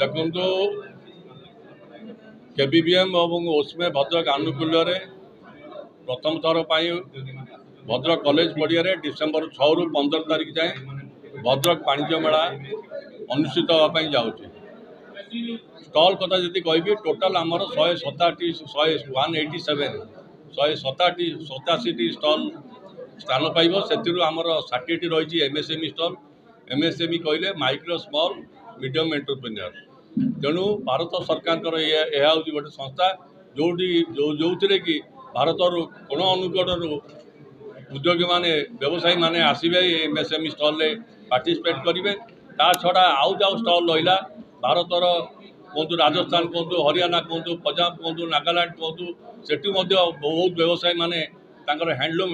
देखो केबीबीएम और ओस्मे भद्रक आनुकूल्य प्रथम थर भद्रक कॉलेज पड़िया डिसेम्बर 6 रु 15 तारीख जाए भद्रक वाणिज्य मेला अनुष्ठित होगापी जाऊँगी। स्टल कथा जी कहि टोटाल आमर 187 स्टल स्थान पाइब से आमर 60 रही एमएसएमई स्टल। एमएसएमई कहले माइक्रो स्मॉल मीडियम एंटरप्रेन्योर। तेणु भारत सरकार यह गोटे संस्था जो कि भारत कोण अनुकूल उद्योगी माने व्यवसायी माने आसवे एमएसएमई स्टल पार्टिसिपेट करेंगे। ता छड़ा आउ जाऊ स्टल रहा भारत कहतु राजस्थान कहतु हरियाणा कहतु पंजाब कहतु नागालैंड कहतु सेठी बहुत व्यवसायी माने हैंडलूम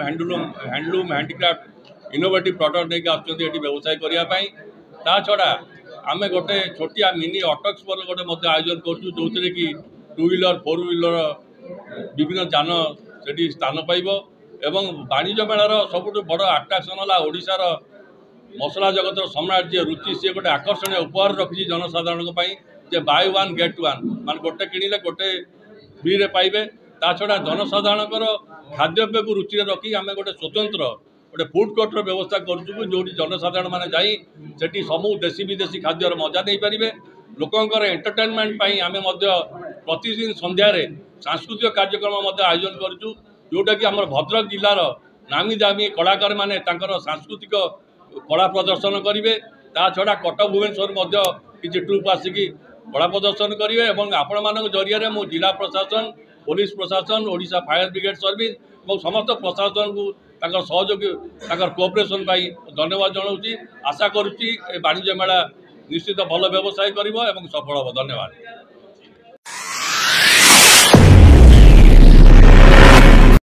हैंडीक्राफ्ट इनोवेटिव प्रोडक्ट नहीं आसुँच व्यवसाय करने। ता छड़ा आमे गोटे छोटिया मिनी अटक्स गोटे आयोजन करूँ जो कि 2 व्हीलर 4 व्हीलर विभिन्न जान से स्थान पाइब। एवं वाणिज्य मेलार सबुठ बड़ आट्राक्शन है ओडिशार मसला जगतर सम्राट जी रुचि सी गोटे आकर्षण उपहार रखी जनसाधारण जे बाय वन गेट वन मान गोटे किणिले गोटे फ्री रे पाइबे। ता छड़ा जनसाधारण खाद्यपेय को रुचि रखी आम गोटे स्वतंत्र गोटे फुड कोर्टर व्यवस्था करूँ जो जनसाधारण मैंने जाई सेठी समूह देशी विदेशी खाद्यर मजा नहीं पारे। लोकंर एंटरटेनमेंट आम प्रतिदिन संध्यार सांस्कृतिक कार्यक्रम आयोजन करूँ जोटा कि आम भद्रक जिलार नामी दामी कलाकार माने सांस्कृतिक कला प्रदर्शन करेंगे। ता छड़ा कटक भुवनेश्वर किसी ट्रुप आसिकी कला प्रदर्शन करेंगे। और आपण मान जरिया मु जिला प्रशासन पुलिस प्रशासन ओडिशा फायर ब्रिगेड सर्विस और समस्त प्रशासन को सहयोगी कोऑपरेशन धन्यवाद जनाऊँगी। आशा करुच्ची वाणिज्य मेला निश्चित भल व्यवसाय कर सफल हम। धन्यवाद।